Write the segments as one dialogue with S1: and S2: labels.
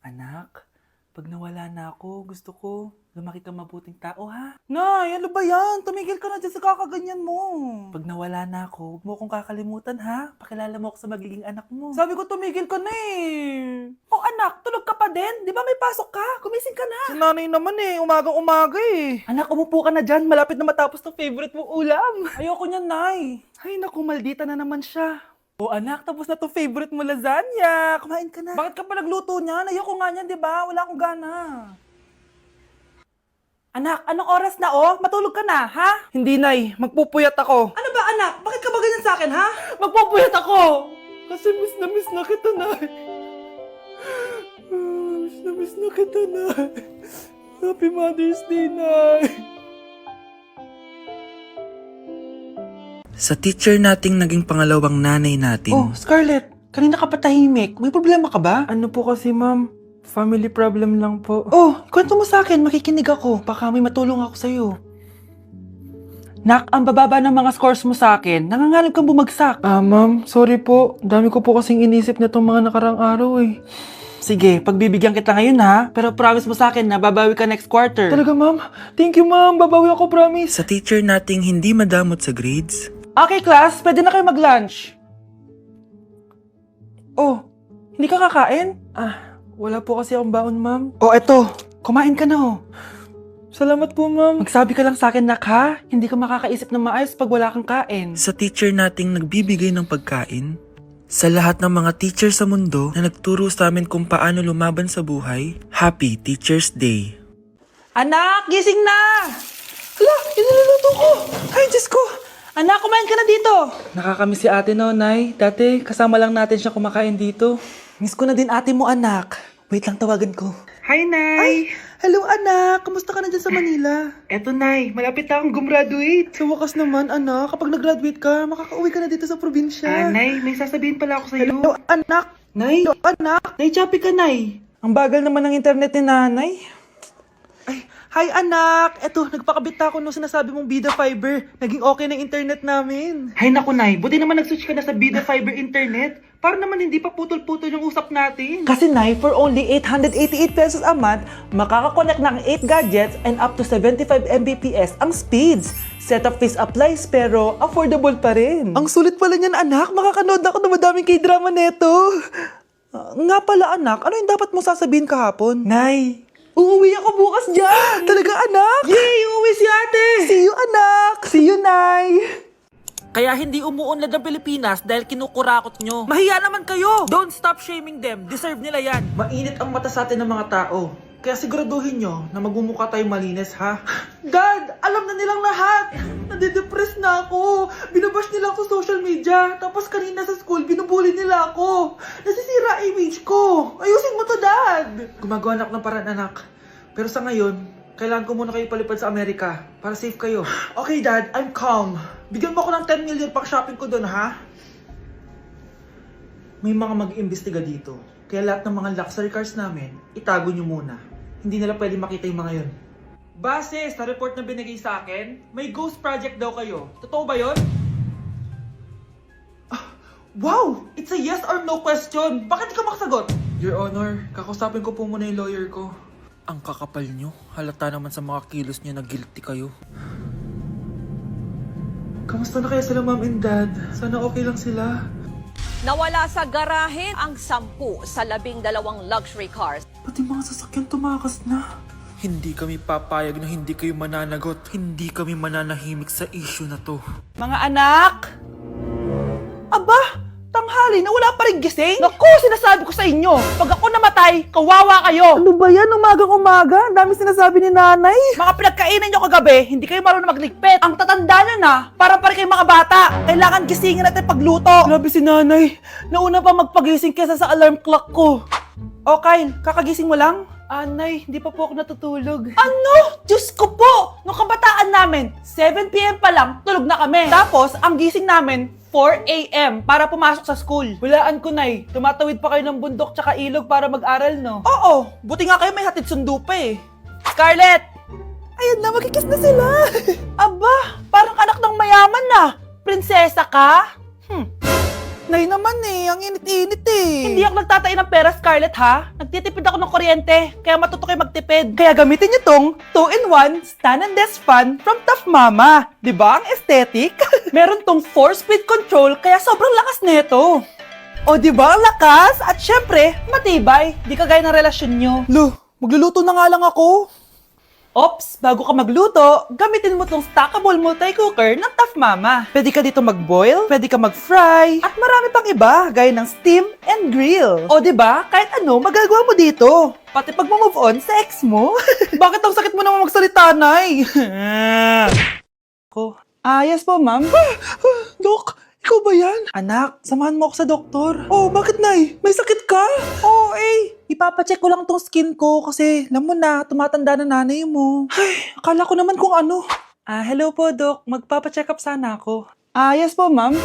S1: Anak, pag nawala na ako, gusto ko lumaki kang mabuting tao, ha? Nay, ano ba yan? Tumigil ka na dyan sa kakaganyan mo. Pag nawala na ako, huwag mo akong kakalimutan, ha? Pakilala mo ako sa magiging anak mo. Sabi ko, tumigil ka na eh. Oh anak, tulog ka pa din? Di ba may pasok ka? Gumising ka na. Si nanay naman eh, umagang-umaga eh. Anak, umupo ka na dyan. Malapit na matapos ng favorite mong ulam. Ayoko niyan, Nay. Ay naku, maldita na naman siya. Oh anak, tapos na to favorite mo lasagna. Kumain ka na. Bakit ka pa nagluto niyan? Ayoko nga niyan, di ba? Wala akong gana. Anak, anong oras na oh? Matulog ka na, ha? Hindi, Nay. Magpupuyat ako. Ano ba, anak? Bakit ka ba ganyan sa akin, ha? Magpupuyat ako! Kasi miss na kita, Nay. Miss na kita, Nay. Happy Mother's Day, Nay.
S2: Sa teacher nating naging pangalawang nanay natin,
S1: Oh, Scarlett. Kanina ka pa tahimik. May problema ka ba? Ano po kasi, ma'am? Family problem lang po. Oh, kwento mo sa akin. Makikinig ako. Baka may matulong ako sa'yo. Nak, ang bababa ng mga scores mo sa akin. Nanganganib kang bumagsak. Ma'am. Sorry po. Dami ko po kasing inisip na itong mga nakarang araw eh. Sige, pagbibigyan kita ngayon ha. Pero promise mo sa akin na babawi ka next quarter. Talaga, ma'am? Thank you, ma'am. Babawi ako, promise.
S2: sa teacher nating hindi madamot sa grades,
S1: Okay, class. Pwede na kayo mag-lunch. Oh, hindi ka kakain? Wala po kasi akong baon, ma'am. Oh, eto. Kumain ka na, oh. Salamat po, ma'am. Magsabi ka lang sa akin, nak, ha? Hindi ka makakaisip ng maayos pag wala kang kain.
S2: sa teacher nating nagbibigay ng pagkain, sa lahat ng mga teacher sa mundo na nagturo sa amin kung paano lumaban sa buhay, Happy Teacher's Day!
S1: Anak, gising na! Hala, iniluluto ko! Ay, Diyos ko! Anak, kumain ka na dito! Nakakamiss si ate, no, Nay? Dati, kasama lang natin siya kumakain dito. Miss ko na din ate mo, anak. Wait lang, tawagan ko. Hi, Nay! Ay, hello, anak! Kamusta ka na dyan sa Manila? Eto, Nay. Malapit na akong gumraduate. Sa wakas naman, anak. Kapag nag-graduate ka, makakauwi ka na dito sa probinsya. Nay, may sasabihin pala ako sa'yo. Hello, anak! Nay! Hello, anak! Nay, choppy ka, Nay! Ang bagal naman ng internet ni nanay. Ay, hi anak! Eto, nagpakabit ako nung sinasabi mong Bida Fiber. Naging okay na internet namin. Hay naku, Nay. Buti naman nag-switch ka na sa Bida Fiber internet. Para naman hindi pa putol-putol yung usap natin. Kasi, Nay, for only 888 pesos a month, makakakonect ng 8 gadgets and up to 75 Mbps ang speeds. Setup fees applies pero affordable pa rin. Ang sulit pala niyan, anak. Makakanood ako ng madaming K-drama neto. Nga pala, anak. Ano yung dapat mo sasabihin kahapon? Nay, uuwi ako bukas dyan! Talaga, anak? Yay! Uuwi si ate! See you, anak! See you, Nay! Kaya hindi umuunlad ang Pilipinas dahil kinukurakot nyo. Mahiya naman kayo! Don't stop shaming them. Deserve nila yan. Mainit ang mata sa atin ng mga tao. Kaya siguraduhin nyo na magmumukha tayo malinis, ha? Dad! Alam na nilang lahat! Nadidepress na ako! Binabash nila ako sa social media. Tapos kanina sa school, binubuli nila ako. Nasisira image ko. Ayusin mo to, Dad! Gumagawa na ako ng paraan, anak. Pero sa ngayon, kailangan ko muna kayo palipad sa Amerika para safe kayo. Okay, Dad. I'm calm. Bigyan mo ako ng 10 million pang shopping ko doon, ha? May mga mag-iimbestiga dito. Kaya lahat ng mga luxury cars namin, itago nyo muna. Hindi nila pwede makita yung mga yon. Base sa report na binigay sa akin, may ghost project daw kayo. Totoo ba yon? Wow! It's a yes or no question. Bakit di ka makasagot? Your Honor, kakusapin ko po muna yung lawyer ko.
S2: ang kakapal nyo, halata naman sa mga kilos nyo na guilty kayo.
S1: Kamusta na kaya sila, Mom and Dad? Sana okay lang sila.
S3: Nawala sa garahe ang 10 sa 12 luxury cars.
S1: Pati mga sasakyan tumakas na.
S2: Hindi kami papayag na hindi kayo mananagot. Hindi kami mananahimik sa issue na to.
S1: Mga anak! Aba! Tanghali na wala pa rin gising? Naku, sinasabi ko sa inyo, pag ako namatay, kawawa kayo! Ano ba yan? Umagang-umaga? Ang dami sinasabi ni nanay. Mga pinagkainan nyo kagabi, hindi kayo marunong magligpit. Ang tatanda nyo na, parang pa rin kayo mga bata. Kailangan gisingin natin pagluto. Grabe si nanay. Nauna pa magpagising kesa sa alarm clock ko. O Kyle, kakagising mo lang? Nay, hindi pa po ako natutulog. Ano? Diyos ko po! Nung kabataan namin, 7 p.m. pa lang, tulog na kami. Tapos, ang gising namin, 4 a.m. para pumasok sa school. Walaan ko, Nay. Tumatawid pa kayo ng bundok tsaka ilog para mag-aral, no? Oo! Buti nga kayo may hatid sundo pa eh. Scarlett! Ayan na, magkikis na sila. Aba, parang anak ng mayaman na. Prinsesa ka? Nay naman ang init-init Hindi ako nagtatain ng pera, Scarlett, ha? Nagtitipid ako ng kuryente, kaya matuto kayo magtipid. Kaya gamitin niyo tong 2-in-1 stand and desk fan from Tough Mama. Di ba? Ang aesthetic. Meron tong 4-speed control, kaya sobrang lakas nito. O di ba ang lakas? At syempre, matibay. Di kagaya ng relasyon nyo. Lo, magluluto na nga lang ako. Ops, bago ka magluto, gamitin mo tong stackable multi-cooker ng Tough Mama. Pwede ka dito mag-boil, pwede ka mag-fry, at marami pang iba, gaya ng steam and grill. O di ba? Kahit ano, magagawa mo dito. Pati pag move on sa ex mo. Bakit ang sakit mo naman magsalita, Nay? Ko. Yes po, ma'am. Dok, ikaw ba yan? Anak, samahan mo ako sa doktor. Oh, bakit, Nay? May sakit ka? Oo, ipapacheck ko lang tong skin ko kasi, alam mo na, tumatanda na nanay mo. Ay, akala ko naman kung ano. Hello po, Dok. Magpapacheck up sana ako. Yes po, ma'am.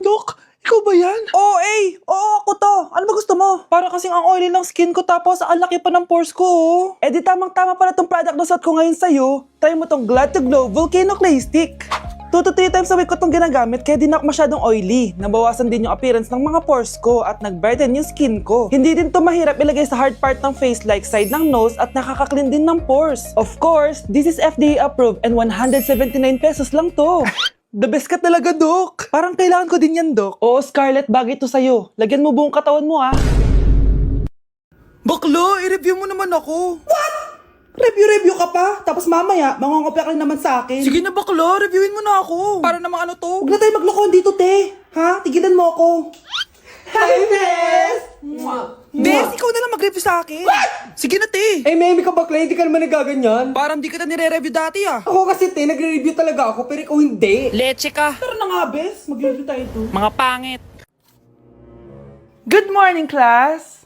S1: Dok, ikaw ba yan? Oo, ako to. Ano ba gusto mo? Para kasing ang oily ng skin ko tapos ang laki pa ng pores ko, oh. Di tamang-tama pala tong product na suot ko ngayon sa'yo. Try mo tong Glad to Glow Volcano Clay Stick. 2 to 3 times a week ko itong ginagamit kaya di na ako masyadong oily. Nabawasan din yung appearance ng mga pores ko at nag-brighten yung skin ko. Hindi din to mahirap ilagay sa hard part ng face like side ng nose at nakaka-clean din ng pores. Of course, this is FDA approved and 179 pesos lang to. The best ka talaga, Dok. Parang kailangan ko din yan, Dok. Oo, Scarlett, bagay to sa'yo. Lagyan mo buong katawan mo, ah. Baklo, i-review mo naman ako. What? Review ka pa? Tapos mamaya, mangongopya ka rin naman sa akin. Sige na, baklo. Reviewin mo na ako. Para namang ano to? Huwag na tayo maglokohan dito, te. Ha? Tigilan mo ako. Hi, Bes! Bes, ikaw na lang mag-review sa akin. What? Sige na, te.
S4: Meme ka bakla, hindi ka naman nagaganyan.
S1: Parang di kita nire-review dati, ah.
S4: Ako kasi te, nagre-review talaga ako, pero ikaw hindi.
S1: Leche ka. Tara na nga, Bes. Mag-review tayo to. Mga pangit. Good morning, class.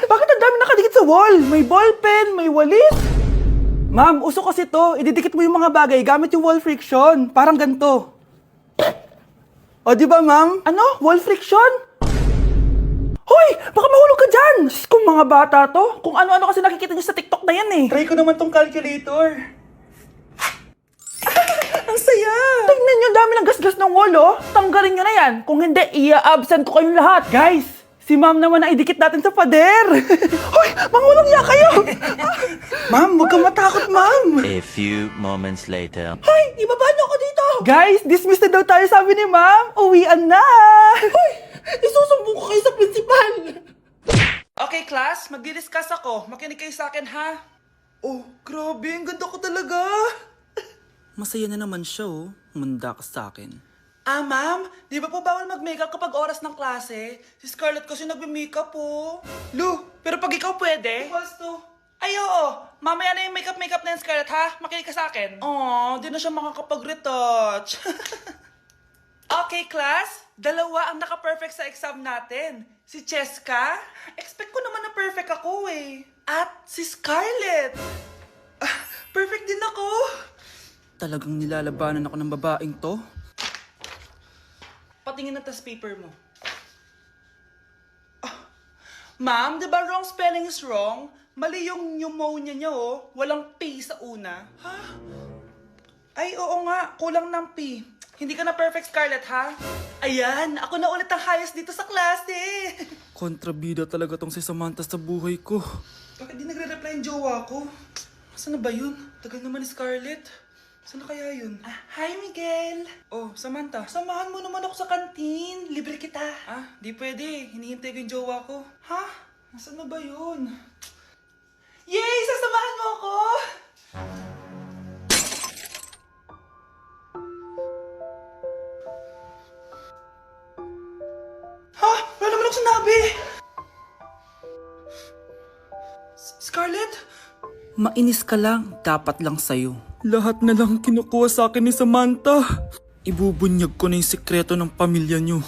S1: Bakit ang dami nakadikit sa wall? May ballpen, may walis. Ma'am, uso kasi to. Ididikit mo yung mga bagay gamit yung wall friction. Parang ganito. O, di ba, ma'am? Ano? Wall friction? Hoy! Baka mahulog ka dyan! Sus, kung mga bata to. Kung ano-ano kasi nakikita nyo sa TikTok na yan eh. Try ko naman tong calculator. Ang saya! Tingnan nyo, dami ng gasgas ng wall, oh. Tanggalin nyo na yan. Kung hindi, i-absent ko kayong lahat. Guys! Si ma'am naman na idikit natin sa pader. Hoy! Mangulong niya kayo! Ma'am, huwag kang matakot, ma'am.
S5: A few moments later.
S1: Hoy! Ibaba niyo ako dito! Guys, dismiss na daw tayo sabi ni ma'am. Uwian na! Hoy! Isusumbong ko kayo sa principal! Okay, class. Magdi-discuss ako. Makinig kayo sa akin, ha? Oh, grabe. Ang ganda ko talaga.
S6: Masaya na naman siya, oh. Umanda ka sa akin.
S1: Ma'am, di ba po bawal mag-makeup kapag oras ng klase? Si Scarlett kasi nagme-makeup po. Lu, pero pag ikaw pwede? Equals to. Ay, oo. Mamaya na yung makeup na yan, Scarlett, ha? Makinig ka sa akin. Di na siya makakapag-retouch. Okay, class. 2 ang naka-perfect sa exam natin. Si Cheska. Expect ko naman na perfect ako, eh. At si Scarlett. Perfect din ako.
S6: Talagang nilalabanan ako ng babaeng to.
S1: Patingin na test paper mo. Ma'am, di ba wrong spelling is wrong? Mali yung pneumonia niya, oh. Walang P sa una. Ha? Ay, oo nga. Kulang ng P. Hindi ka na perfect, Scarlett, ha? Ayan, ako na ulit ang highest dito sa klase.
S6: Kontrabida talaga tong si Samantha sa buhay ko.
S1: Bakit di nagre-reply yung jowa ko? Saan na ba yun? Tagal naman ni Scarlett. Saan na kaya yun? Hi, Miguel! Oh, Samantha, samahan mo naman ako sa kantin. Libre kita. Di pwede. Hinihintay ko yung jowa ko. Ha? Nasaan na ba yun? Yay! Sasamahan mo ako! Ha? Wala naman ako sinabi! Scarlett?
S6: Mainis ka lang, dapat lang sa'yo. Lahat na lang kinukuha sa akin ni Samantha. Ibubunyag ko na yung sikreto ng pamilya niyo.